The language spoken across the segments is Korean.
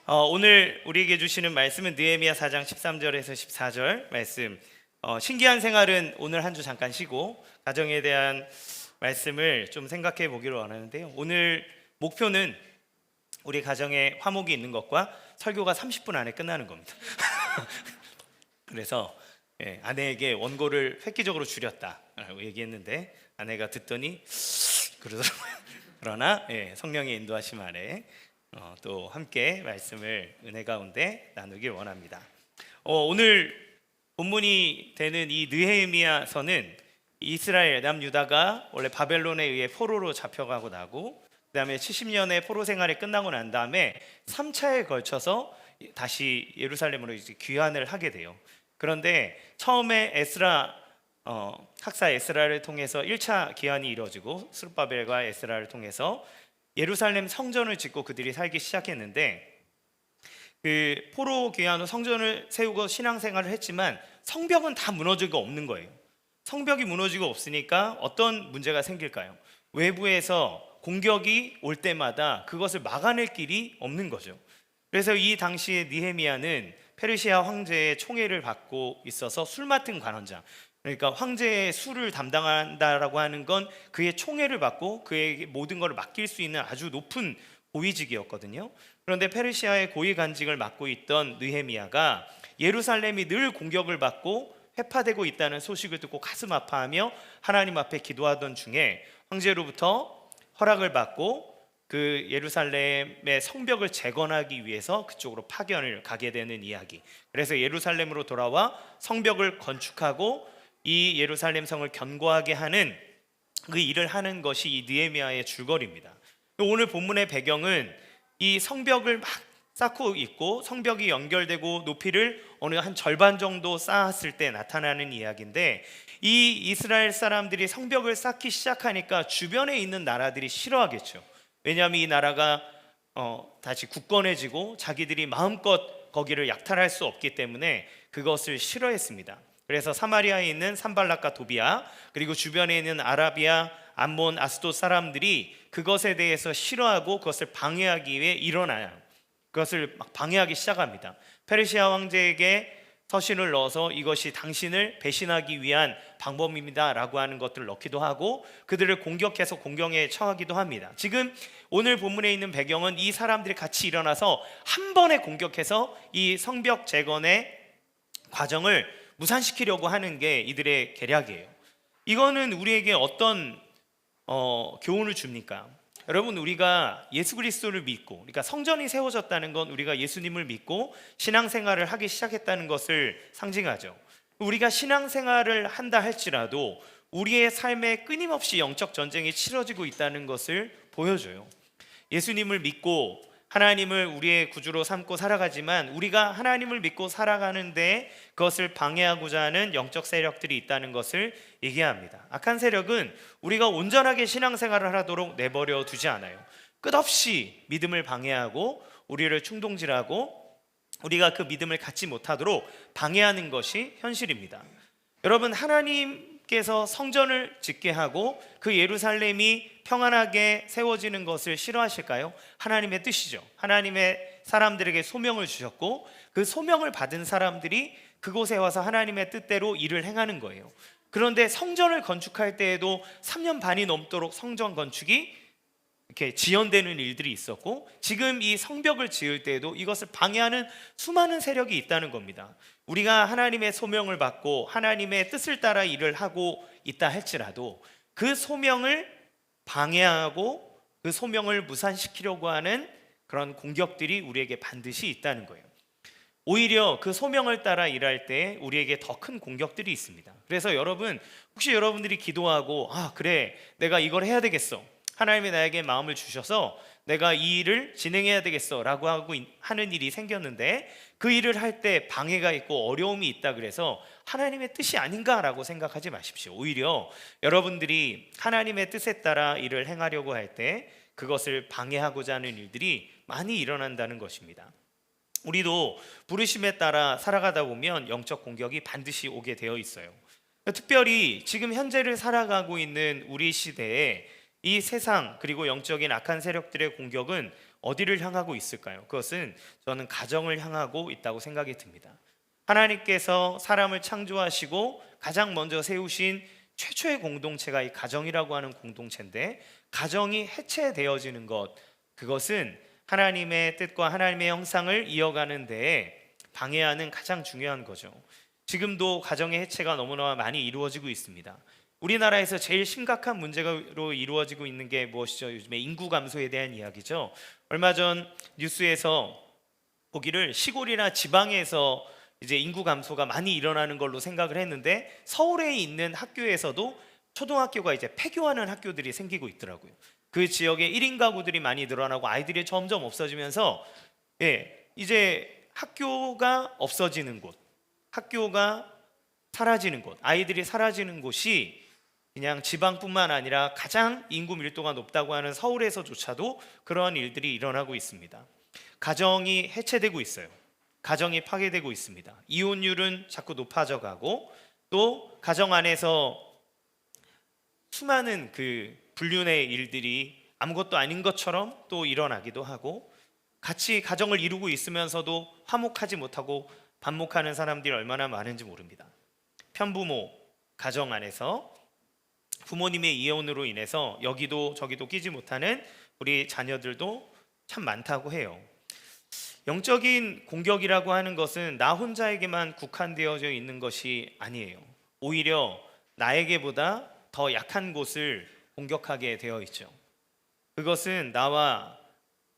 오늘 우리에게 주시는 말씀은 느헤미야 4장 13절에서 14절 말씀. 신기한 생활은 오늘 한 주 잠깐 쉬고 가정에 대한 말씀을 좀 생각해 보기로 원하는데요. 오늘 목표는 우리 가정에 화목이 있는 것과 설교가 30분 안에 끝나는 겁니다. 그래서 아내에게 원고를 획기적으로 줄였다라고 얘기했는데 아내가 듣더니 그러더라고요. 그러나 성령의 인도하심 아래 또 함께 말씀을 은혜 가운데 나누길 원합니다. 오늘 본문이 되는 이 느헤미야서는 이스라엘 남유다가 원래 바벨론에 의해 포로로 잡혀가고 나고 그 다음에 70년의 포로 생활이 끝나고 난 다음에 3차에 걸쳐서 다시 예루살렘으로 이제 귀환을 하게 돼요. 그런데 처음에 학사 에스라를 통해서 1차 귀환이 이루어지고 스룹바벨과 에스라를 통해서 예루살렘 성전을 짓고 그들이 살기 시작했는데 그 포로 귀환 후 성전을 세우고 신앙생활을 했지만 성벽은 다 무너지고 없는 거예요. 성벽이 무너지고 없으니까 어떤 문제가 생길까요? 외부에서 공격이 올 때마다 그것을 막아낼 길이 없는 거죠. 그래서 이 당시에 느헤미야는 페르시아 황제의 총애를 받고 있어서 술 맡은 관원장, 그러니까 황제의 술을 담당한다라고 하는 건 그의 총애를 받고 그에게 모든 것을 맡길 수 있는 아주 높은 고위직이었거든요. 그런데 페르시아의 고위 간직을 맡고 있던 느헤미야가 예루살렘이 늘 공격을 받고 회파되고 있다는 소식을 듣고 가슴 아파하며 하나님 앞에 기도하던 중에 황제로부터 허락을 받고 그 예루살렘의 성벽을 재건하기 위해서 그쪽으로 파견을 가게 되는 이야기. 그래서 예루살렘으로 돌아와 성벽을 건축하고 이 예루살렘 성을 견고하게 하는 그 일을 하는 것이 이 느헤미야의 줄거리입니다. 오늘 본문의 배경은 이 성벽을 막 쌓고 있고 성벽이 연결되고 높이를 어느 한 절반 정도 쌓았을 때 나타나는 이야기인데, 이 이스라엘 사람들이 성벽을 쌓기 시작하니까 주변에 있는 나라들이 싫어하겠죠. 왜냐하면 이 나라가 다시 굳건해지고 자기들이 마음껏 거기를 약탈할 수 없기 때문에 그것을 싫어했습니다. 그래서 사마리아에 있는 산발락과 도비아, 그리고 주변에 있는 아라비아, 암몬, 아스돗 사람들이 그것에 대해서 싫어하고 그것을 방해하기 위해 일어나요. 그것을 막 방해하기 시작합니다. 페르시아 왕제에게 서신을 넣어서 이것이 당신을 배신하기 위한 방법입니다 라고 하는 것들을 넣기도 하고 그들을 공격해서 공경에 처하기도 합니다. 지금 오늘 본문에 있는 배경은 이 사람들이 같이 일어나서 한 번에 공격해서 이 성벽 재건의 과정을 무산시키려고 하는 게 이들의 계략이에요. 이거는 우리에게 어떤 교훈을 줍니까? 여러분, 우리가 예수 그리스도를 믿고, 그러니까 성전이 세워졌다는 건 우리가 예수님을 믿고 신앙생활을 하기 시작했다는 것을 상징하죠. 우리가 신앙생활을 한다 할지라도 우리의 삶에 끊임없이 영적 전쟁이 치러지고 있다는 것을 보여줘요. 예수님을 믿고 하나님을 우리의 구주로 삼고 살아가지만 우리가 하나님을 믿고 살아가는데 그것을 방해하고자 하는 영적 세력들이 있다는 것을 얘기합니다. 악한 세력은 우리가 온전하게 신앙생활을 하도록 내버려 두지 않아요. 끝없이 믿음을 방해하고 우리를 충동질하고 우리가 그 믿음을 갖지 못하도록 방해하는 것이 현실입니다. 여러분, 하나님께서 성전을 짓게 하고 그 예루살렘이 평안하게 세워지는 것을 싫어하실까요? 하나님의 뜻이죠. 하나님의 사람들에게 소명을 주셨고 그 소명을 받은 사람들이 그곳에 와서 하나님의 뜻대로 일을 행하는 거예요. 그런데 성전을 건축할 때에도 3년 반이 넘도록 성전 건축이 이렇게 지연되는 일들이 있었고 지금 이 성벽을 지을 때에도 이것을 방해하는 수많은 세력이 있다는 겁니다. 우리가 하나님의 소명을 받고 하나님의 뜻을 따라 일을 하고 있다 할지라도 그 소명을 방해하고 그 소명을 무산시키려고 하는 그런 공격들이 우리에게 반드시 있다는 거예요. 오히려 그 소명을 따라 일할 때 우리에게 더 큰 공격들이 있습니다. 그래서 여러분, 혹시 여러분들이 기도하고 그래, 내가 이걸 해야 되겠어, 하나님이 나에게 마음을 주셔서 내가 이 일을 진행해야 되겠어 라고 하는 일이 생겼는데 그 일을 할 때 방해가 있고 어려움이 있다 그래서 하나님의 뜻이 아닌가라고 생각하지 마십시오. 오히려 여러분들이 하나님의 뜻에 따라 일을 행하려고 할 때 그것을 방해하고자 하는 일들이 많이 일어난다는 것입니다. 우리도 부르심에 따라 살아가다 보면 영적 공격이 반드시 오게 되어 있어요. 특별히 지금 현재를 살아가고 있는 우리 시대에 이 세상 그리고 영적인 악한 세력들의 공격은 어디를 향하고 있을까요? 그것은 저는 가정을 향하고 있다고 생각이 듭니다. 하나님께서 사람을 창조하시고 가장 먼저 세우신 최초의 공동체가 이 가정이라고 하는 공동체인데, 가정이 해체되어지는 것, 그것은 하나님의 뜻과 하나님의 형상을 이어가는 데에 방해하는 가장 중요한 거죠. 지금도 가정의 해체가 너무나 많이 이루어지고 있습니다. 우리나라에서 제일 심각한 문제로 이루어지고 있는 게 무엇이죠? 요즘에 인구 감소에 대한 이야기죠. 얼마 전 뉴스에서 보기를 시골이나 지방에서 이제 인구 감소가 많이 일어나는 걸로 생각을 했는데, 서울에 있는 학교에서도 초등학교가 이제 폐교하는 학교들이 생기고 있더라고요. 그 지역에 1인 가구들이 많이 늘어나고 아이들이 점점 없어지면서 이제 학교가 없어지는 곳, 학교가 사라지는 곳, 아이들이 사라지는 곳이 그냥 지방뿐만 아니라 가장 인구 밀도가 높다고 하는 서울에서조차도 그러한 일들이 일어나고 있습니다. 가정이 해체되고 있어요. 가정이 파괴되고 있습니다. 이혼율은 자꾸 높아져 가고, 또 가정 안에서 수많은 그 불륜의 일들이 아무것도 아닌 것처럼 또 일어나기도 하고, 같이 가정을 이루고 있으면서도 화목하지 못하고 반목하는 사람들이 얼마나 많은지 모릅니다. 편부모, 가정 안에서 부모님의 이혼으로 인해서 여기도 저기도 끼지 못하는 우리 자녀들도 참 많다고 해요. 영적인 공격이라고 하는 것은 나 혼자에게만 국한되어져 있는 것이 아니에요. 오히려 나에게보다 더 약한 곳을 공격하게 되어 있죠. 그것은 나와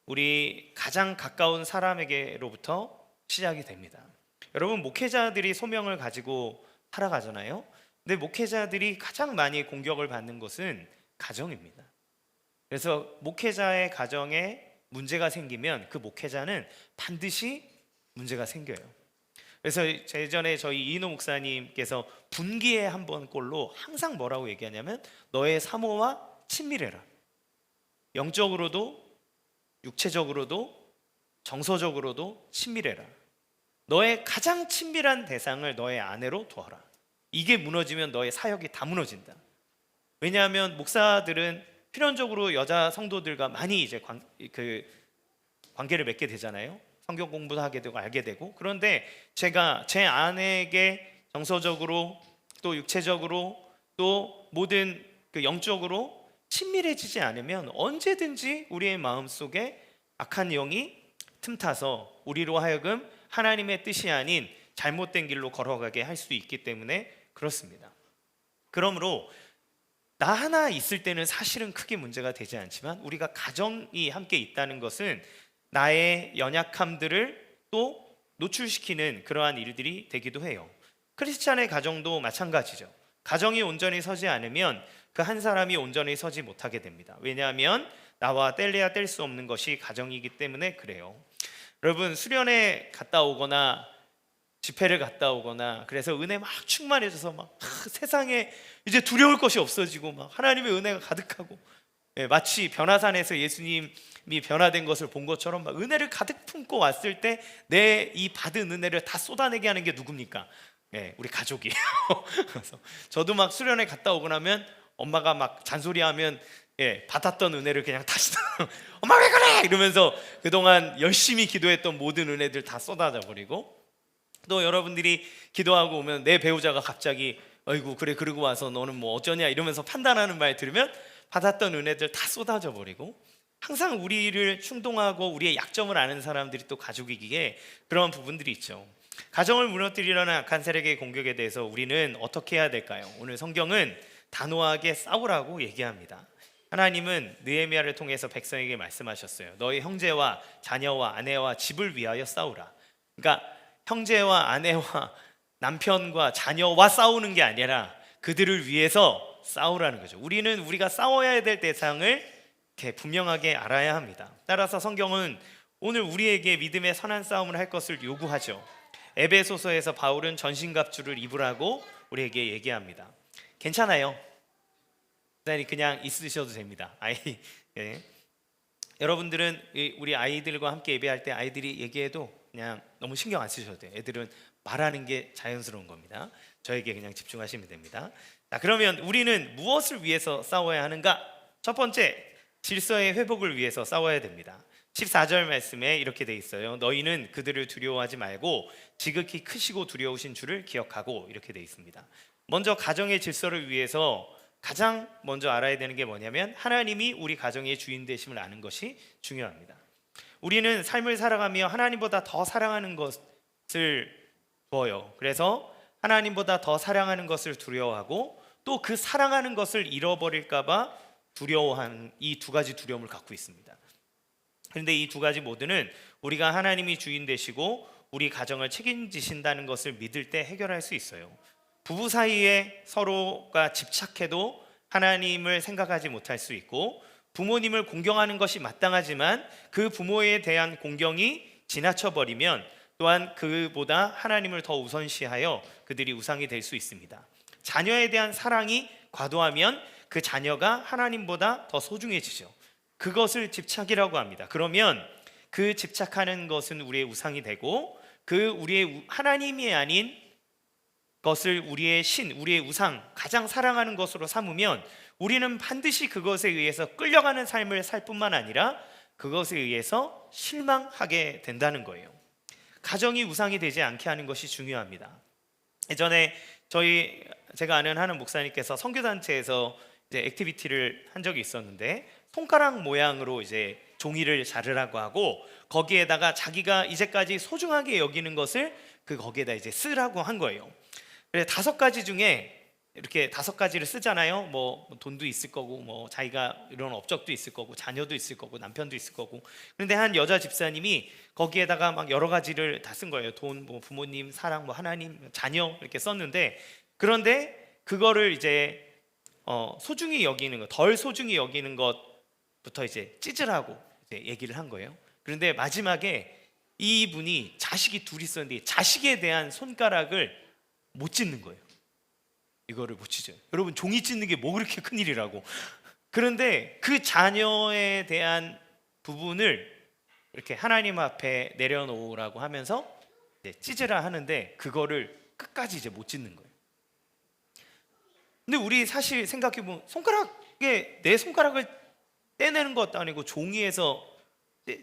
우리 가장 가까운 사람에게로부터 시작이 됩니다. 여러분, 목회자들이 소명을 가지고 살아가잖아요. 근데 목회자들이 가장 많이 공격을 받는 것은 가정입니다. 그래서 목회자의 가정에 문제가 생기면 그 목회자는 반드시 문제가 생겨요. 그래서 예전에 저희 이인호 목사님께서 분기에 한 번 꼴로 항상 뭐라고 얘기하냐면, 너의 사모와 친밀해라. 영적으로도 육체적으로도 정서적으로도 친밀해라. 너의 가장 친밀한 대상을 너의 아내로 두어라. 이게 무너지면 너의 사역이 다 무너진다. 왜냐하면 목사들은 필연적으로 여자 성도들과 많이 이제 관계를 맺게 되잖아요. 성경 공부도 하게 되고 알게 되고. 그런데 제가 제 아내에게 정서적으로 또 육체적으로 또 모든 그 영적으로 친밀해지지 않으면 언제든지 우리의 마음속에 악한 영이 틈타서 우리로 하여금 하나님의 뜻이 아닌 잘못된 길로 걸어가게 할 수 있기 때문에 그렇습니다. 그러므로 나 하나 있을 때는 사실은 크게 문제가 되지 않지만, 우리가 가정이 함께 있다는 것은 나의 연약함들을 또 노출시키는 그러한 일들이 되기도 해요. 크리스찬의 가정도 마찬가지죠. 가정이 온전히 서지 않으면 그 한 사람이 온전히 서지 못하게 됩니다. 왜냐하면 나와 뗄래야 뗄 수 없는 것이 가정이기 때문에 그래요. 여러분, 수련회 갔다 오거나 집회를 갔다 오거나 그래서 은혜 막 충만해져서 막 세상에 이제 두려울 것이 없어지고 막 하나님의 은혜가 가득하고, 마치 변화산에서 예수님이 변화된 것을 본 것처럼 막 은혜를 가득 품고 왔을 때 내 이 받은 은혜를 다 쏟아내게 하는 게 누굽니까? 우리 가족이에요. 그래서 저도 막 수련회 갔다 오고 나면 엄마가 막 잔소리하면 받았던 은혜를 그냥 다시 엄마 왜 그래? 이러면서 그동안 열심히 기도했던 모든 은혜들 다 쏟아져 버리고, 또 여러분들이 기도하고 오면 내 배우자가 갑자기 아이고 그래 그러고 와서 너는 뭐 어쩌냐 이러면서 판단하는 말 들으면 받았던 은혜들 다 쏟아져 버리고, 항상 우리를 충동하고 우리의 약점을 아는 사람들이 또 가족이기에 그런 부분들이 있죠. 가정을 무너뜨리려는 악한 세력의 공격에 대해서 우리는 어떻게 해야 될까요? 오늘 성경은 단호하게 싸우라고 얘기합니다. 하나님은 느헤미야를 통해서 백성에게 말씀하셨어요. 너희 형제와 자녀와 아내와 집을 위하여 싸우라. 그러니까 형제와 아내와 남편과 자녀와 싸우는 게 아니라 그들을 위해서 싸우라는 거죠. 우리는 우리가 싸워야 될 대상을 이렇게 분명하게 알아야 합니다. 따라서 성경은 오늘 우리에게 믿음의 선한 싸움을 할 것을 요구하죠. 에베소서에서 바울은 전신갑주를 입으라고 우리에게 얘기합니다. 괜찮아요. 그냥 있으셔도 됩니다. 여러분들은 우리 아이들과 함께 예배할 때 아이들이 얘기해도 그냥 너무 신경 안 쓰셔도 돼요. 애들은 말하는 게 자연스러운 겁니다. 저에게 그냥 집중하시면 됩니다. 자, 그러면 우리는 무엇을 위해서 싸워야 하는가? 첫 번째, 질서의 회복을 위해서 싸워야 됩니다. 14절 말씀에 이렇게 돼 있어요. 너희는 그들을 두려워하지 말고 지극히 크시고 두려우신 주를 기억하고, 이렇게 돼 있습니다. 먼저 가정의 질서를 위해서 가장 먼저 알아야 되는 게 뭐냐면 하나님이 우리 가정의 주인 되심을 아는 것이 중요합니다. 우리는 삶을 살아가며 하나님보다 더 사랑하는 것을 보여요. 그래서 하나님보다 더 사랑하는 것을 두려워하고 또 그 사랑하는 것을 잃어버릴까 봐 두려워하는 이 두 가지 두려움을 갖고 있습니다. 그런데 이 두 가지 모두는 우리가 하나님이 주인 되시고 우리 가정을 책임지신다는 것을 믿을 때 해결할 수 있어요. 부부 사이에 서로가 집착해도 하나님을 생각하지 못할 수 있고, 부모님을 공경하는 것이 마땅하지만 그 부모에 대한 공경이 지나쳐 버리면 또한 그보다 하나님을 더 우선시하여 그들이 우상이 될 수 있습니다. 자녀에 대한 사랑이 과도하면 그 자녀가 하나님보다 더 소중해지죠. 그것을 집착이라고 합니다. 그러면 그 집착하는 것은 우리의 우상이 되고, 그 우리의 하나님이 아닌 것을 우리의 신, 우리의 우상, 가장 사랑하는 것으로 삼으면 우리는 반드시 그것에 의해서 끌려가는 삶을 살 뿐만 아니라 그것에 의해서 실망하게 된다는 거예요. 가정이 우상이 되지 않게 하는 것이 중요합니다. 예전에 제가 아는 하는 목사님께서 선교단체에서 이제 액티비티를 한 적이 있었는데, 손가락 모양으로 이제 종이를 자르라고 하고 거기에다가 자기가 이제까지 소중하게 여기는 것을 거기에다 이제 쓰라고 한 거예요. 그래서 5가지 중에 이렇게 5가지를 쓰잖아요. 뭐 돈도 있을 거고, 뭐 자기가 이런 업적도 있을 거고, 자녀도 있을 거고, 남편도 있을 거고. 그런데 한 여자 집사님이 거기에다가 막 여러 가지를 다 쓴 거예요. 돈, 뭐 부모님, 사랑, 뭐 하나님, 자녀 이렇게 썼는데, 그런데 그거를 이제 소중히 여기는 것, 덜 소중히 여기는 것부터 이제 찢으라고 이제 얘기를 한 거예요. 그런데 마지막에 이분이 자식이 둘 있었는데 자식에 대한 손가락을 못 찢는 거예요. 이거를 못 찢어요. 여러분, 종이 찢는 게 뭐 그렇게 큰일이라고. 그런데 그 자녀에 대한 부분을 이렇게 하나님 앞에 내려놓으라고 하면서 이제 찢으라 하는데 그거를 끝까지 이제 못 찢는 거예요. 근데 우리 사실 생각해보면 내 손가락을 떼내는 것도 아니고 종이에서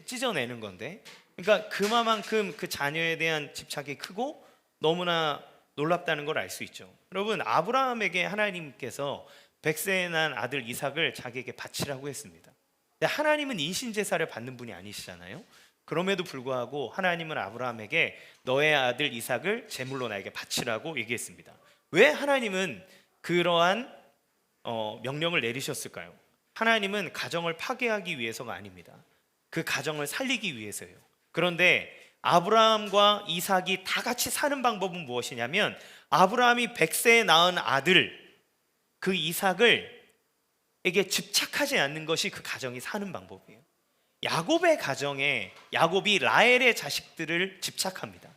찢어내는 건데, 그러니까 그만큼 그 자녀에 대한 집착이 크고 너무나 놀랍다는 걸 알 수 있죠. 여러분, 아브라함에게 하나님께서 100세에 난 아들 이삭을 자기에게 바치라고 했습니다. 근데 하나님은 인신제사를 받는 분이 아니시잖아요. 그럼에도 불구하고 하나님은 아브라함에게 너의 아들 이삭을 제물로 나에게 바치라고 얘기했습니다. 왜 하나님은 그러한 명령을 내리셨을까요? 하나님은 가정을 파괴하기 위해서가 아닙니다. 그 가정을 살리기 위해서예요. 그런데 아브라함과 이삭이 다 같이 사는 방법은 무엇이냐면, 아브라함이 100세에 낳은 아들 그 이삭을 에게 집착하지 않는 것이 그 가정이 사는 방법이에요. 야곱의 가정에 야곱이 라헬의 자식들을 집착합니다.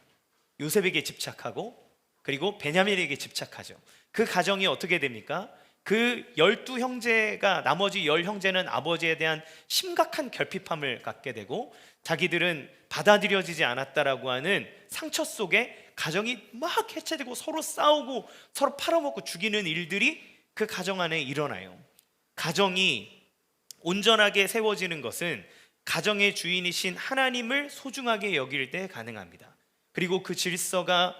요셉에게 집착하고 그리고 베냐민에게 집착하죠. 그 가정이 어떻게 됩니까? 그 12형제가, 나머지 10형제는 아버지에 대한 심각한 결핍함을 갖게 되고 자기들은 받아들여지지 않았다라고 하는 상처 속에 가정이 막 해체되고 서로 싸우고 서로 팔아먹고 죽이는 일들이 그 가정 안에 일어나요. 가정이 온전하게 세워지는 것은 가정의 주인이신 하나님을 소중하게 여길 때 가능합니다. 그리고 그 질서가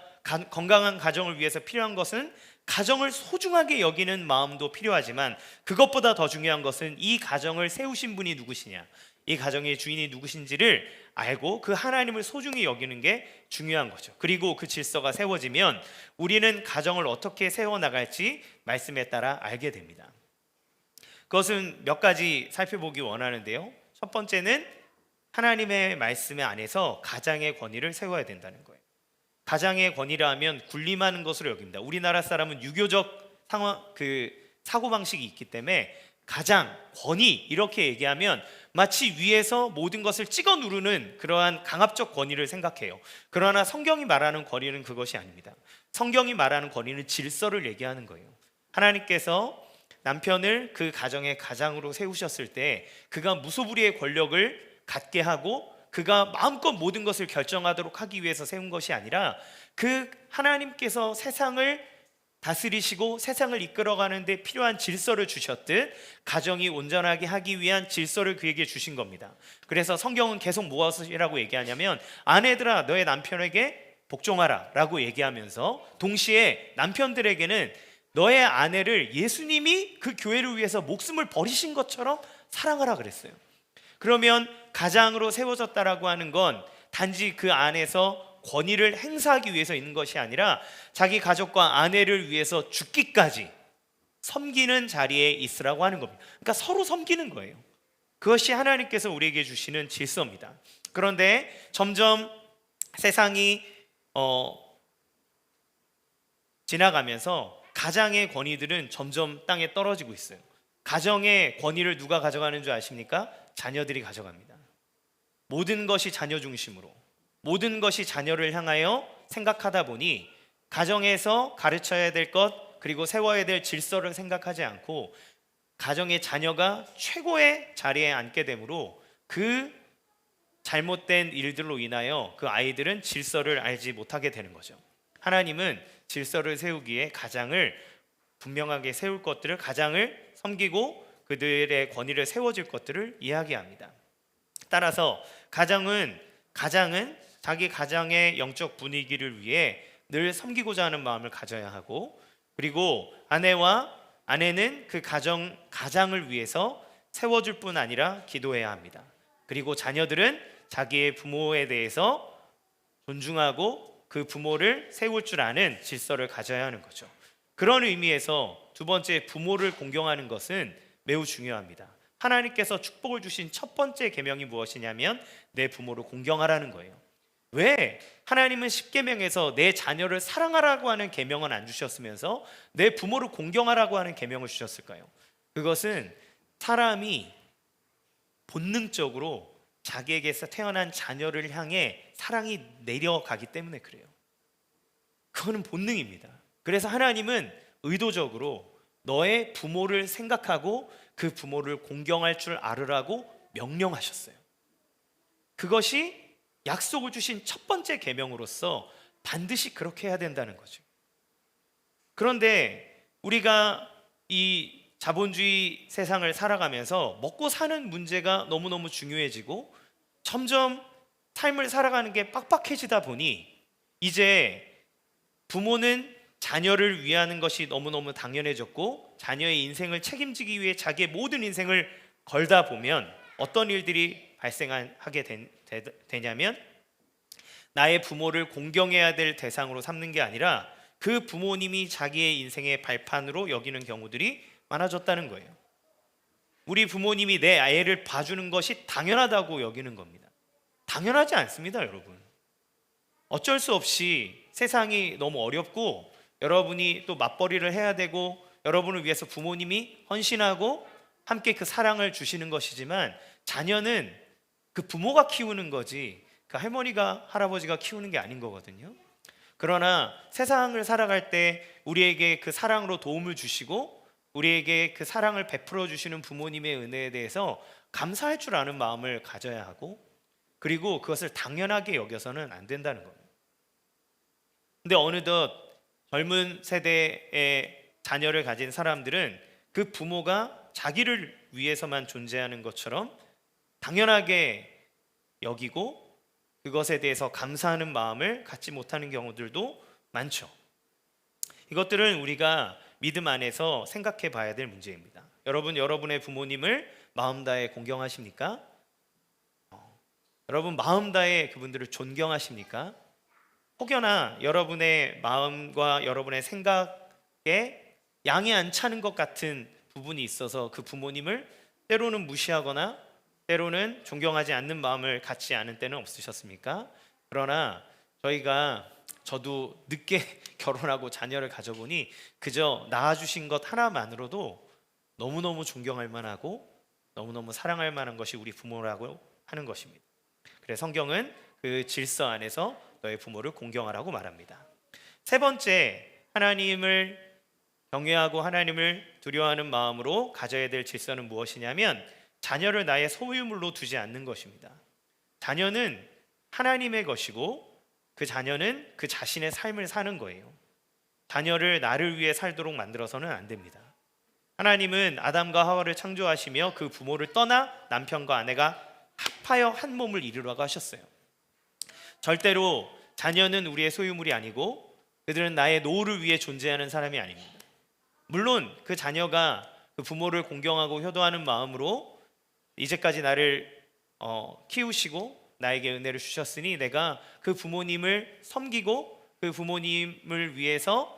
건강한 가정을 위해서 필요한 것은 가정을 소중하게 여기는 마음도 필요하지만 그것보다 더 중요한 것은 이 가정을 세우신 분이 누구시냐, 이 가정의 주인이 누구신지를 알고 그 하나님을 소중히 여기는 게 중요한 거죠. 그리고 그 질서가 세워지면 우리는 가정을 어떻게 세워나갈지 말씀에 따라 알게 됩니다. 그것은 몇 가지 살펴보기 원하는데요. 첫 번째는 하나님의 말씀 안에서 가장의 권위를 세워야 된다는 거예요. 가장의 권위라 하면 군림하는 것으로 여깁니다. 우리나라 사람은 유교적 사고방식이 있기 때문에 가장, 권위 이렇게 얘기하면 마치 위에서 모든 것을 찍어 누르는 그러한 강압적 권위를 생각해요. 그러나 성경이 말하는 권위는 그것이 아닙니다. 성경이 말하는 권위는 질서를 얘기하는 거예요. 하나님께서 남편을 그 가정의 가장으로 세우셨을 때 그가 무소불위의 권력을 갖게 하고 그가 마음껏 모든 것을 결정하도록 하기 위해서 세운 것이 아니라 그 하나님께서 세상을 다스리시고 세상을 이끌어가는 데 필요한 질서를 주셨듯 가정이 온전하게 하기 위한 질서를 그에게 주신 겁니다. 그래서 성경은 계속 무엇이라고 얘기하냐면 아내들아 너의 남편에게 복종하라 라고 얘기하면서 동시에 남편들에게는 너의 아내를 예수님이 그 교회를 위해서 목숨을 버리신 것처럼 사랑하라 그랬어요. 그러면 가장으로 세워졌다라고 하는 건 단지 그 안에서 권위를 행사하기 위해서 있는 것이 아니라 자기 가족과 아내를 위해서 죽기까지 섬기는 자리에 있으라고 하는 겁니다. 그러니까 서로 섬기는 거예요. 그것이 하나님께서 우리에게 주시는 질서입니다. 그런데 점점 세상이 지나가면서 가장의 권위들은 점점 땅에 떨어지고 있어요. 가정의 권위를 누가 가져가는 줄 아십니까? 자녀들이 가져갑니다. 모든 것이 자녀 중심으로, 모든 것이 자녀를 향하여 생각하다 보니 가정에서 가르쳐야 될 것 그리고 세워야 될 질서를 생각하지 않고 가정의 자녀가 최고의 자리에 앉게 되므로 그 잘못된 일들로 인하여 그 아이들은 질서를 알지 못하게 되는 거죠. 하나님은 질서를 세우기에 가장을 분명하게 세울 것들을, 가장을 섬기고 그들의 권위를 세워줄 것들을 이야기합니다. 따라서 가장은 자기 가정의 영적 분위기를 위해 늘 섬기고자 하는 마음을 가져야 하고, 그리고 아내는 그 가장을 위해서 세워줄 뿐 아니라 기도해야 합니다. 그리고 자녀들은 자기의 부모에 대해서 존중하고 그 부모를 세울 줄 아는 질서를 가져야 하는 거죠. 그런 의미에서 두 번째, 부모를 공경하는 것은 매우 중요합니다. 하나님께서 축복을 주신 첫 번째 계명이 무엇이냐면 내 부모를 공경하라는 거예요. 왜 하나님은 십계명에서 내 자녀를 사랑하라고 하는 계명은 안 주셨으면서 내 부모를 공경하라고 하는 계명을 주셨을까요? 그것은 사람이 본능적으로 자기에게서 태어난 자녀를 향해 사랑이 내려가기 때문에 그래요. 그거는 본능입니다. 그래서 하나님은 의도적으로 너의 부모를 생각하고 그 부모를 공경할 줄 알으라고 명령하셨어요. 그것이 약속을 주신 첫 번째 계명으로서 반드시 그렇게 해야 된다는 거죠. 그런데 우리가 이 자본주의 세상을 살아가면서 먹고 사는 문제가 너무너무 중요해지고 점점 삶을 살아가는 게 빡빡해지다 보니 이제 부모는 자녀를 위하는 것이 너무너무 당연해졌고 자녀의 인생을 책임지기 위해 자기의 모든 인생을 걸다 보면 어떤 일들이 발생하게 되냐면 나의 부모를 공경해야 될 대상으로 삼는 게 아니라 그 부모님이 자기의 인생의 발판으로 여기는 경우들이 많아졌다는 거예요. 우리 부모님이 내 아이를 봐주는 것이 당연하다고 여기는 겁니다. 당연하지 않습니다, 여러분. 어쩔 수 없이 세상이 너무 어렵고 여러분이 또 맞벌이를 해야 되고 여러분을 위해서 부모님이 헌신하고 함께 그 사랑을 주시는 것이지만 자녀는 그 부모가 키우는 거지 그 할머니가 할아버지가 키우는 게 아닌 거거든요. 그러나 세상을 살아갈 때 우리에게 그 사랑으로 도움을 주시고 우리에게 그 사랑을 베풀어 주시는 부모님의 은혜에 대해서 감사할 줄 아는 마음을 가져야 하고 그리고 그것을 당연하게 여겨서는 안 된다는 겁니다. 근데 어느덧 젊은 세대의 자녀를 가진 사람들은 그 부모가 자기를 위해서만 존재하는 것처럼 당연하게 여기고 그것에 대해서 감사하는 마음을 갖지 못하는 경우들도 많죠. 이것들은 우리가 믿음 안에서 생각해 봐야 될 문제입니다. 여러분의 부모님을 마음 다해 공경하십니까? 여러분 마음 다해 그분들을 존경하십니까? 혹여나 여러분의 마음과 여러분의 생각에 양이 안 차는 것 같은 부분이 있어서 그 부모님을 때로는 무시하거나 때로는 존경하지 않는 마음을 갖지 않은 때는 없으셨습니까? 그러나 저도 늦게 결혼하고 자녀를 가져보니 그저 낳아주신 것 하나만으로도 너무너무 존경할 만하고 너무너무 사랑할 만한 것이 우리 부모라고 하는 것입니다. 그래서 성경은 그 질서 안에서 너의 부모를 공경하라고 말합니다. 세 번째, 하나님을 경외하고 하나님을 두려워하는 마음으로 가져야 될 질서는 무엇이냐면 자녀를 나의 소유물로 두지 않는 것입니다. 자녀는 하나님의 것이고 그 자녀는 그 자신의 삶을 사는 거예요. 자녀를 나를 위해 살도록 만들어서는 안 됩니다. 하나님은 아담과 하와를 창조하시며 그 부모를 떠나 남편과 아내가 합하여 한 몸을 이루라고 하셨어요. 절대로 자녀는 우리의 소유물이 아니고 그들은 나의 노후를 위해 존재하는 사람이 아닙니다. 물론 그 자녀가 그 부모를 공경하고 효도하는 마음으로 이제까지 나를 키우시고 나에게 은혜를 주셨으니 내가 그 부모님을 섬기고 그 부모님을 위해서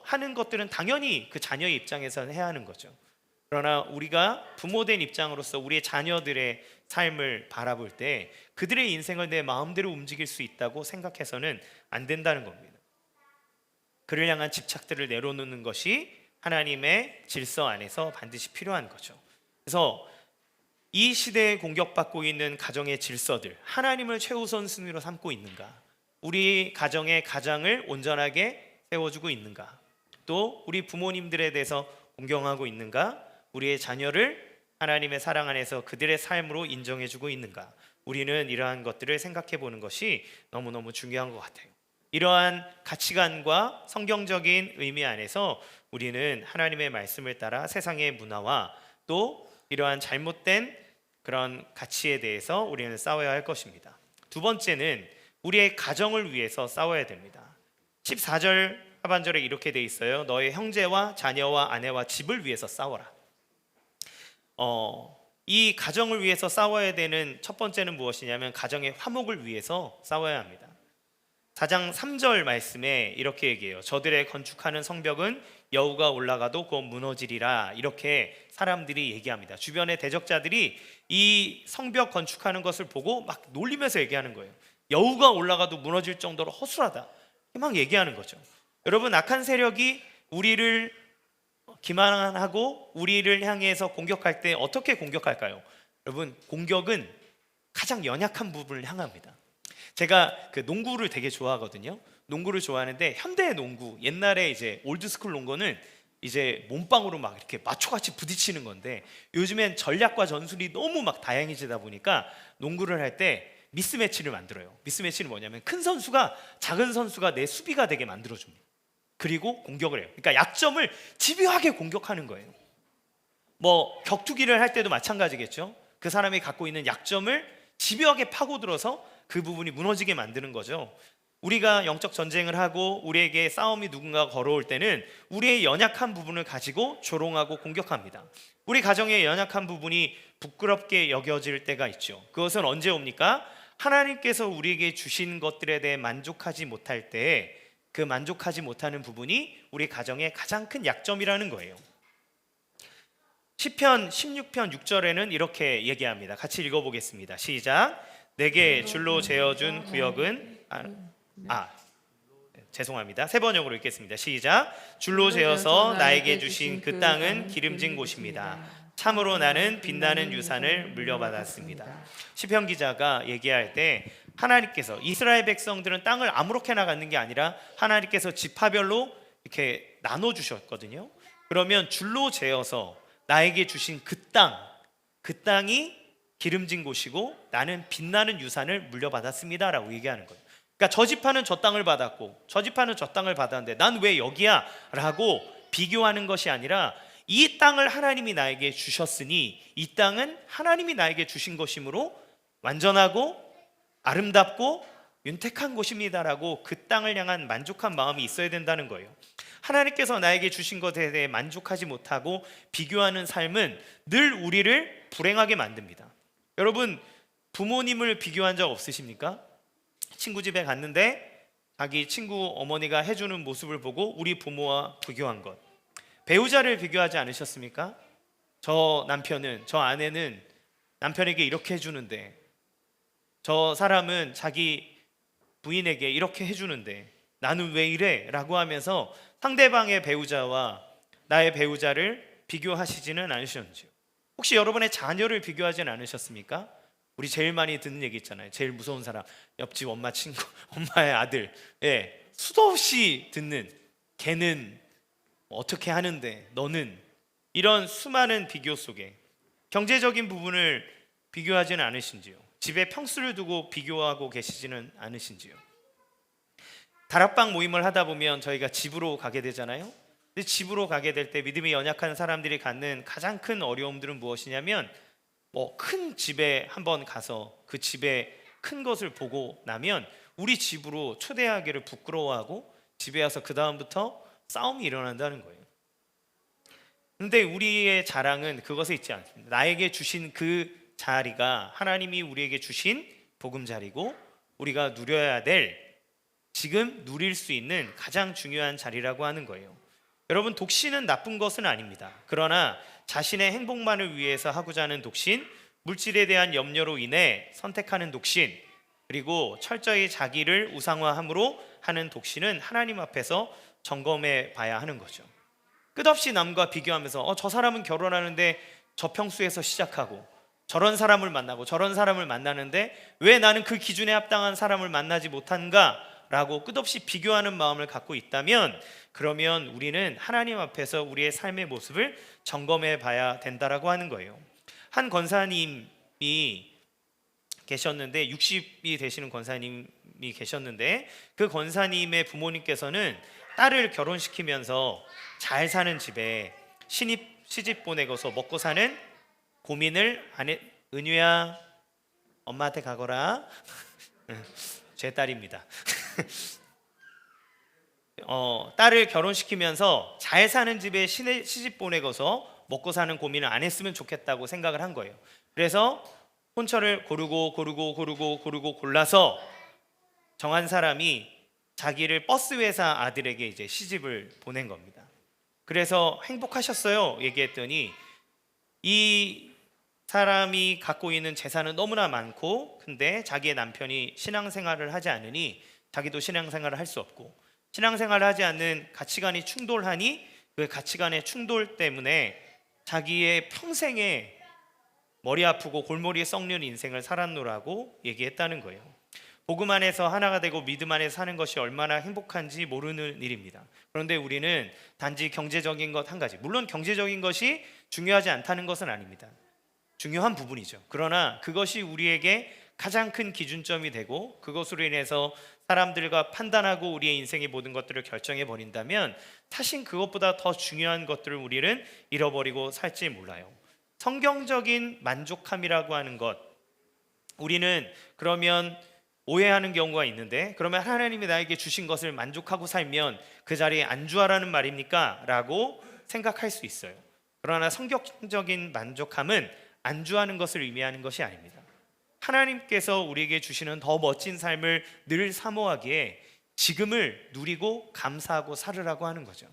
하는 것들은 당연히 그 자녀의 입장에서는 해야 하는 거죠. 그러나 우리가 부모된 입장으로서 우리의 자녀들의 삶을 바라볼 때 그들의 인생을 내 마음대로 움직일 수 있다고 생각해서는 안 된다는 겁니다. 그를 향한 집착들을 내려놓는 것이 하나님의 질서 안에서 반드시 필요한 거죠. 그래서 이 시대에 공격받고 있는 가정의 질서들, 하나님을 최우선 순위로 삼고 있는가? 우리 가정의 가장을 온전하게 세워주고 있는가? 또 우리 부모님들에 대해서 공경하고 있는가? 우리의 자녀를 하나님의 사랑 안에서 그들의 삶으로 인정해주고 있는가? 우리는 이러한 것들을 생각해 보는 것이 너무너무 중요한 것 같아요. 이러한 가치관과 성경적인 의미 안에서 우리는 하나님의 말씀을 따라 세상의 문화와 또 이러한 잘못된 그런 가치에 대해서 우리는 싸워야 할 것입니다. 두 번째는 우리의 가정을 위해서 싸워야 됩니다. 14절 하반절에 이렇게 돼 있어요. 너의 형제와 자녀와 아내와 집을 위해서 싸워라. 이 가정을 위해서 싸워야 되는 첫 번째는 무엇이냐면 가정의 화목을 위해서 싸워야 합니다. 4장 3절 말씀에 이렇게 얘기해요. 저들의 건축하는 성벽은 여우가 올라가도 곧 무너지리라. 이렇게 사람들이 얘기합니다. 주변의 대적자들이 이 성벽 건축하는 것을 보고 막 놀리면서 얘기하는 거예요. 여우가 올라가도 무너질 정도로 허술하다, 막 얘기하는 거죠. 여러분, 악한 세력이 우리를 기만하고 우리를 향해서 공격할 때 어떻게 공격할까요? 여러분, 공격은 가장 연약한 부분을 향합니다. 제가 그 농구를 되게 좋아하거든요. 농구를 좋아하는데 현대 농구, 옛날에 이제 올드스쿨 농구는 이제 몸빵으로 막 이렇게 마초같이 부딪히는 건데 요즘엔 전략과 전술이 너무 막 다양해지다 보니까 농구를 할 때 미스매치를 만들어요. 미스매치는 뭐냐면 큰 선수가 작은 선수가 내 수비가 되게 만들어줍니다. 그리고 공격을 해요. 그러니까 약점을 집요하게 공격하는 거예요. 격투기를 할 때도 마찬가지겠죠. 그 사람이 갖고 있는 약점을 집요하게 파고들어서 그 부분이 무너지게 만드는 거죠. 우리가 영적 전쟁을 하고 우리에게 싸움이 누군가 걸어올 때는 우리의 연약한 부분을 가지고 조롱하고 공격합니다. 우리 가정의 연약한 부분이 부끄럽게 여겨질 때가 있죠. 그것은 언제 옵니까? 하나님께서 우리에게 주신 것들에 대해 만족하지 못할 때 그 만족하지 못하는 부분이 우리 가정의 가장 큰 약점이라는 거예요. 시편 16편 6절에는 이렇게 얘기합니다. 같이 읽어보겠습니다. 시작. 내게 줄로 재어준 구역은 죄송합니다. 세 번역으로 읽겠습니다. 시작. 줄로 재어서 나에게 주신 그 땅은 기름진 곳입니다. 참으로 나는 빛나는 유산을 물려받았습니다. 시편 기자가 얘기할 때 하나님께서 이스라엘 백성들은 땅을 아무렇게나 갖는 게 아니라 하나님께서 지파별로 이렇게 나눠 주셨거든요. 그러면 줄로 재어서 나에게 주신 그 땅이 기름진 곳이고 나는 빛나는 유산을 물려받았습니다 라고 얘기하는 거예요. 그러니까 저 지파는 저 땅을 받았고 저 지파는 저 땅을 받았는데 난 왜 여기야? 라고 비교하는 것이 아니라 이 땅을 하나님이 나에게 주셨으니 이 땅은 하나님이 나에게 주신 것이므로 완전하고 아름답고 윤택한 곳입니다라고 그 땅을 향한 만족한 마음이 있어야 된다는 거예요. 하나님께서 나에게 주신 것에 대해 만족하지 못하고 비교하는 삶은 늘 우리를 불행하게 만듭니다. 여러분, 부모님을 비교한 적 없으십니까? 친구 집에 갔는데 자기 친구 어머니가 해주는 모습을 보고 우리 부모와 비교한 것. 배우자를 비교하지 않으셨습니까? 저 남편은, 저 아내는 남편에게 이렇게 해주는데 저 사람은 자기 부인에게 이렇게 해주는데 나는 왜 이래? 라고 하면서 상대방의 배우자와 나의 배우자를 비교하시지는 않으셨는지요? 혹시 여러분의 자녀를 비교하지는 않으셨습니까? 우리 제일 많이 듣는 얘기 있잖아요. 제일 무서운 사람, 옆집 엄마 친구, 엄마의 아들. 수도 없이 듣는, 걔는 어떻게 하는데 너는, 이런 수많은 비교 속에 경제적인 부분을 비교하지는 않으신지요? 집에 평수를 두고 비교하고 계시지는 않으신지요? 다락방 모임을 하다 보면 저희가 집으로 가게 되잖아요. 근데 집으로 가게 될 때 믿음이 연약한 사람들이 갖는 가장 큰 어려움들은 무엇이냐면 큰 집에 한번 가서 그 집에 큰 것을 보고 나면 우리 집으로 초대하기를 부끄러워하고 집에 와서 그 다음부터 싸움이 일어난다는 거예요. 근데 우리의 자랑은 그것에 있지 않습니다. 나에게 주신 그 자리가 하나님이 우리에게 주신 보금자리고 우리가 누려야 될, 지금 누릴 수 있는 가장 중요한 자리라고 하는 거예요. 여러분, 독신은 나쁜 것은 아닙니다. 그러나 자신의 행복만을 위해서 하고자 하는 독신, 물질에 대한 염려로 인해 선택하는 독신, 그리고 철저히 자기를 우상화함으로 하는 독신은 하나님 앞에서 점검해 봐야 하는 거죠. 끝없이 남과 비교하면서 저 사람은 결혼하는데 저 평수에서 시작하고 저런 사람을 만나고 저런 사람을 만나는데 왜 나는 그 기준에 합당한 사람을 만나지 못한가? 라고 끝없이 비교하는 마음을 갖고 있다면, 그러면 우리는 하나님 앞에서 우리의 삶의 모습을 점검해 봐야 된다라고 하는 거예요. 한 권사님이 계셨는데, 60이 되시는 권사님이 계셨는데, 그 권사님의 부모님께서는 딸을 결혼시키면서 잘 사는 집에 시집 보내고서 먹고 사는 고민을 안 해. 은유야, 엄마한테 가거라. 제 딸입니다. 딸을 결혼시키면서 잘 사는 집에 시집 보내고서 먹고 사는 고민을 안 했으면 좋겠다고 생각을 한 거예요. 그래서 혼처를 고르고 골라서 정한 사람이 자기를 버스 회사 아들에게 이제 시집을 보낸 겁니다. 그래서 행복하셨어요? 얘기했더니 이 사람이 갖고 있는 재산은 너무나 많고, 근데 자기의 남편이 신앙생활을 하지 않으니 자기도 신앙생활을 할 수 없고, 신앙생활을 하지 않는 가치관이 충돌하니 그 가치관의 충돌 때문에 자기의 평생에 머리 아프고 골머리에 썩는 인생을 살았노라고 얘기했다는 거예요. 복음 안에서 하나가 되고 믿음 안에서 사는 것이 얼마나 행복한지 모르는 일입니다. 그런데 우리는 단지 경제적인 것 한 가지, 물론 경제적인 것이 중요하지 않다는 것은 아닙니다. 중요한 부분이죠. 그러나 그것이 우리에게 가장 큰 기준점이 되고 그것으로 인해서 사람들과 판단하고 우리의 인생의 모든 것들을 결정해 버린다면 사실 그것보다 더 중요한 것들을 우리는 잃어버리고 살지 몰라요. 성경적인 만족함이라고 하는 것, 우리는 그러면 오해하는 경우가 있는데, 그러면 하나님이 나에게 주신 것을 만족하고 살면 그 자리에 안주하라는 말입니까? 라고 생각할 수 있어요. 그러나 성경적인 만족함은 안주하는 것을 의미하는 것이 아닙니다. 하나님께서 우리에게 주시는 더 멋진 삶을 늘 사모하기에 지금을 누리고 감사하고 살으라고 하는 거죠.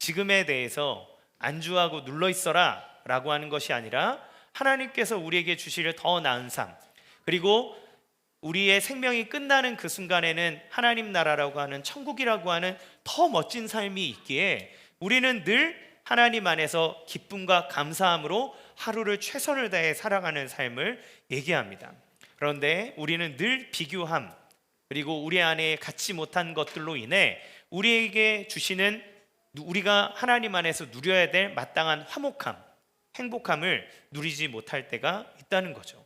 지금에 대해서 안주하고 눌러 있어라 라고 하는 것이 아니라 하나님께서 우리에게 주실 더 나은 삶, 그리고 우리의 생명이 끝나는 그 순간에는 하나님 나라라고 하는 천국이라고 하는 더 멋진 삶이 있기에 우리는 늘 하나님 안에서 기쁨과 감사함으로 하루를 최선을 다해 살아가는 삶을 얘기합니다. 그런데 우리는 늘 비교함, 그리고 우리 안에 갖지 못한 것들로 인해 우리에게 주시는, 우리가 하나님 안에서 누려야 될 마땅한 화목함, 행복함을 누리지 못할 때가 있다는 거죠.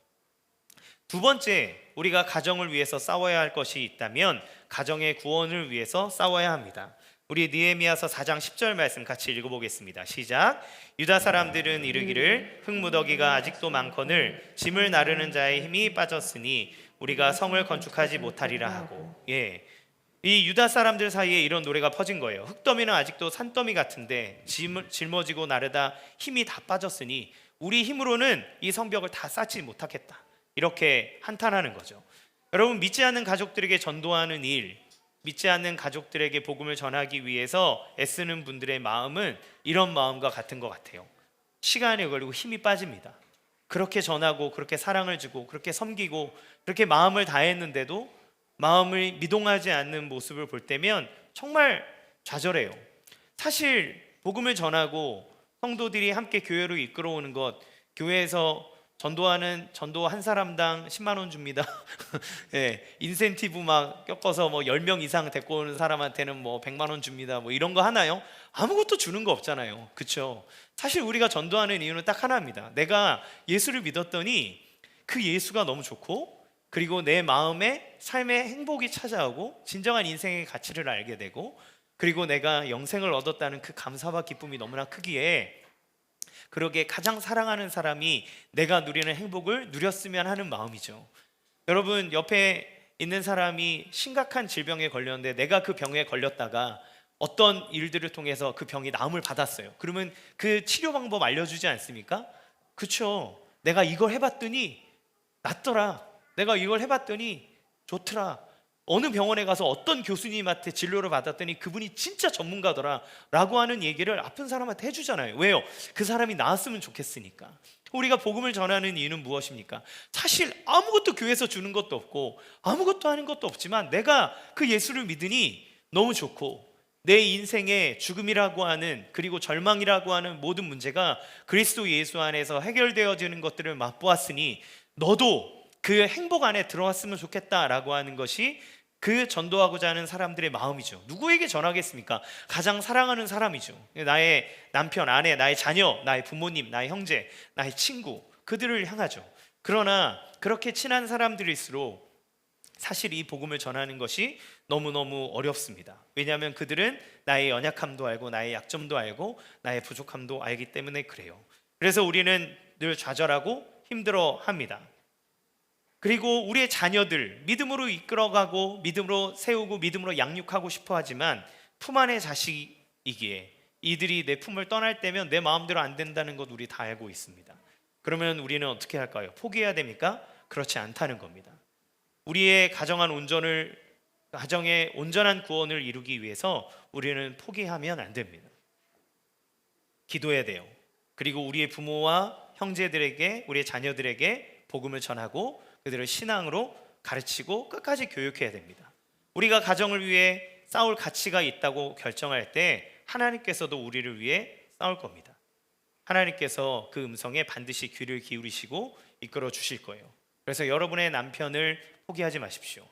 두 번째, 우리가 가정을 위해서 싸워야 할 것이 있다면 가정의 구원을 위해서 싸워야 합니다. 우리 느헤미야서 4장 10절 말씀 같이 읽어보겠습니다. 시작. 유다 사람들은 이르기를 흙무더기가 아직도 많거늘 짐을 나르는 자의 힘이 빠졌으니 우리가 성을 건축하지 못하리라 하고. 이 유다 사람들 사이에 이런 노래가 퍼진 거예요. 흙더미는 아직도 산더미 같은데 짊어지고 나르다 힘이 다 빠졌으니 우리 힘으로는 이 성벽을 다 쌓지 못하겠다, 이렇게 한탄하는 거죠. 여러분, 믿지 않는 가족들에게 전도하는 일, 믿지 않는 가족들에게 복음을 전하기 위해서 애쓰는 분들의 마음은 이런 마음과 같은 것 같아요. 시간이 걸리고 힘이 빠집니다. 그렇게 전하고 그렇게 사랑을 주고 그렇게 섬기고 그렇게 마음을 다했는데도 마음을 미동하지 않는 모습을 볼 때면 정말 좌절해요. 사실 복음을 전하고 성도들이 함께 교회로 이끌어오는 것, 교회에서 전도 한 사람당 10만 원 줍니다. 인센티브 막 껴서 10명 이상 데리고 오는 사람한테는 100만 원 줍니다. 이런 거 하나요? 아무것도 주는 거 없잖아요. 그렇죠? 사실 우리가 전도하는 이유는 딱 하나입니다. 내가 예수를 믿었더니 그 예수가 너무 좋고 그리고 내 마음에 삶의 행복이 찾아오고 진정한 인생의 가치를 알게 되고, 그리고 내가 영생을 얻었다는 그 감사와 기쁨이 너무나 크기에 그러게 가장 사랑하는 사람이 내가 누리는 행복을 누렸으면 하는 마음이죠. 여러분, 옆에 있는 사람이 심각한 질병에 걸렸는데 내가 그 병에 걸렸다가 어떤 일들을 통해서 그 병이 나음을 받았어요. 그러면 그 치료 방법 알려주지 않습니까? 그쵸? 내가 이걸 해봤더니 낫더라. 내가 이걸 해봤더니 좋더라. 어느 병원에 가서 어떤 교수님한테 진료를 받았더니 그분이 진짜 전문가더라 라고 하는 얘기를 아픈 사람한테 해주잖아요. 왜요? 그 사람이 나았으면 좋겠으니까. 우리가 복음을 전하는 이유는 무엇입니까? 사실 아무것도 교회에서 주는 것도 없고 아무것도 하는 것도 없지만 내가 그 예수를 믿으니 너무 좋고, 내 인생의 죽음이라고 하는, 그리고 절망이라고 하는 모든 문제가 그리스도 예수 안에서 해결되어지는 것들을 맛보았으니 너도 그 행복 안에 들어왔으면 좋겠다라고 하는 것이 그 전도하고자 하는 사람들의 마음이죠. 누구에게 전하겠습니까? 가장 사랑하는 사람이죠. 나의 남편, 아내, 나의 자녀, 나의 부모님, 나의 형제, 나의 친구, 그들을 향하죠. 그러나 그렇게 친한 사람들일수록 사실 이 복음을 전하는 것이 너무너무 어렵습니다. 왜냐하면 그들은 나의 연약함도 알고 나의 약점도 알고 나의 부족함도 알기 때문에 그래요. 그래서 우리는 늘 좌절하고 힘들어합니다. 그리고 우리의 자녀들 믿음으로 이끌어가고 믿음으로 세우고 믿음으로 양육하고 싶어 하지만 품 안의 자식이기에 이들이 내 품을 떠날 때면 내 마음대로 안 된다는 것 우리 다 알고 있습니다. 그러면 우리는 어떻게 할까요? 포기해야 됩니까? 그렇지 않다는 겁니다. 우리의 가정의 온전한 구원을 이루기 위해서 우리는 포기하면 안 됩니다. 기도해야 돼요. 그리고 우리의 부모와 형제들에게, 우리의 자녀들에게 복음을 전하고 그들을 신앙으로 가르치고 끝까지 교육해야 됩니다. 우리가 가정을 위해 싸울 가치가 있다고 결정할 때 하나님께서도 우리를 위해 싸울 겁니다. 하나님께서 그 음성에 반드시 귀를 기울이시고 이끌어 주실 거예요. 그래서 여러분의 남편을 포기하지 마십시오.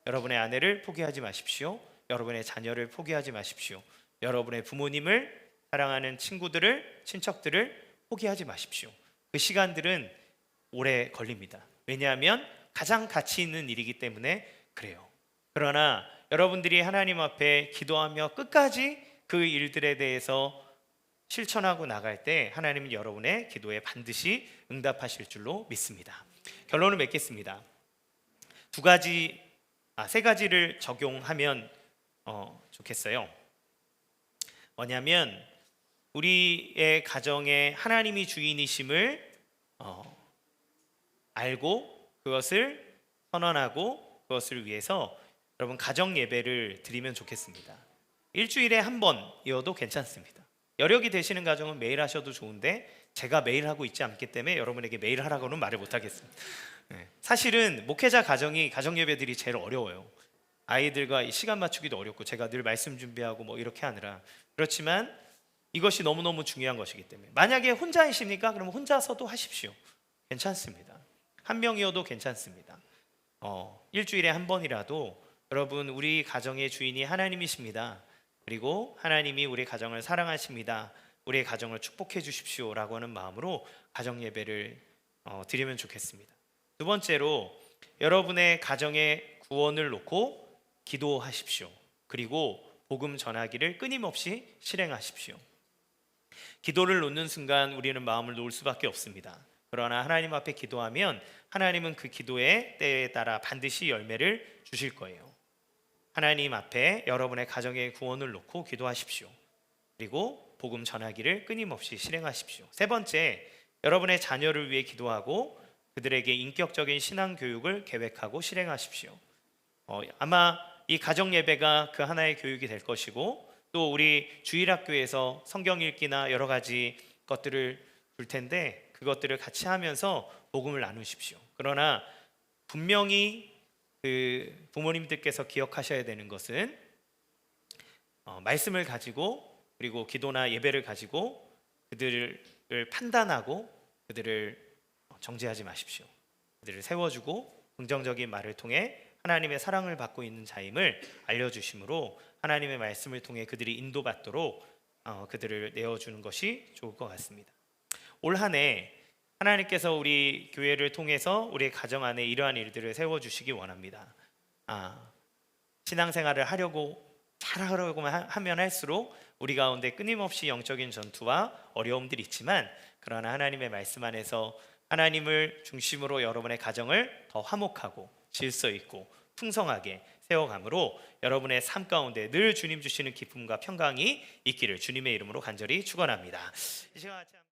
여러분의 아내를 포기하지 마십시오. 여러분의 자녀를 포기하지 마십시오. 여러분의 부모님을, 사랑하는 친구들을, 친척들을 포기하지 마십시오. 그 시간들은 오래 걸립니다. 왜냐하면 가장 가치 있는 일이기 때문에 그래요. 그러나 여러분들이 하나님 앞에 기도하며 끝까지 그 일들에 대해서 실천하고 나갈 때 하나님은 여러분의 기도에 반드시 응답하실 줄로 믿습니다. 결론을 맺겠습니다. 세 가지를 적용하면 좋겠어요. 뭐냐면 우리의 가정에 하나님이 주인이심을 알고 그것을 선언하고 그것을 위해서 여러분 가정 예배를 드리면 좋겠습니다. 일주일에 한 번이어도 괜찮습니다. 여력이 되시는 가정은 매일 하셔도 좋은데 제가 매일 하고 있지 않기 때문에 여러분에게 매일 하라고는 말을 못하겠습니다. 사실은 목회자 가정이 가정 예배들이 제일 어려워요. 아이들과 시간 맞추기도 어렵고 제가 늘 말씀 준비하고 뭐 이렇게 하느라. 그렇지만 이것이 너무너무 중요한 것이기 때문에 만약에 혼자이십니까? 그러면 혼자서도 하십시오. 괜찮습니다. 한 명이어도 괜찮습니다. 일주일에 한 번이라도 여러분 우리 가정의 주인이 하나님이십니다. 그리고 하나님이 우리 가정을 사랑하십니다. 우리의 가정을 축복해 주십시오 라고 하는 마음으로 가정 예배를 드리면 좋겠습니다. 두 번째로 여러분의 가정의 구원을 놓고 기도하십시오. 그리고 복음 전하기를 끊임없이 실행하십시오. 기도를 놓는 순간 우리는 마음을 놓을 수밖에 없습니다. 그러나 하나님 앞에 기도하면 하나님은 그 기도의 때에 따라 반드시 열매를 주실 거예요. 하나님 앞에 여러분의 가정의 구원을 놓고 기도하십시오. 그리고 복음 전하기를 끊임없이 실행하십시오. 세 번째, 여러분의 자녀를 위해 기도하고 그들에게 인격적인 신앙 교육을 계획하고 실행하십시오. 아마 이 가정 예배가 그 하나의 교육이 될 것이고 또 우리 주일학교에서 성경 읽기나 여러 가지 것들을 줄 텐데 그것들을 같이 하면서 복음을 나누십시오. 그러나 분명히 그 부모님들께서 기억하셔야 되는 것은 말씀을 가지고 그리고 기도나 예배를 가지고 그들을 판단하고 그들을 정죄하지 마십시오. 그들을 세워주고 긍정적인 말을 통해 하나님의 사랑을 받고 있는 자임을 알려주심으로 하나님의 말씀을 통해 그들이 인도받도록 그들을 내어주는 것이 좋을 것 같습니다. 올 한 해 하나님께서 우리 교회를 통해서 우리 가정 안에 이러한 일들을 세워주시기 원합니다. 신앙생활을 하려고 잘하려고만 하면 할수록 우리 가운데 끊임없이 영적인 전투와 어려움들이 있지만, 그러나 하나님의 말씀 안에서 하나님을 중심으로 여러분의 가정을 더 화목하고 질서 있고 풍성하게 세워감으로 여러분의 삶 가운데 늘 주님 주시는 기쁨과 평강이 있기를 주님의 이름으로 간절히 축원합니다. 이 시간 같이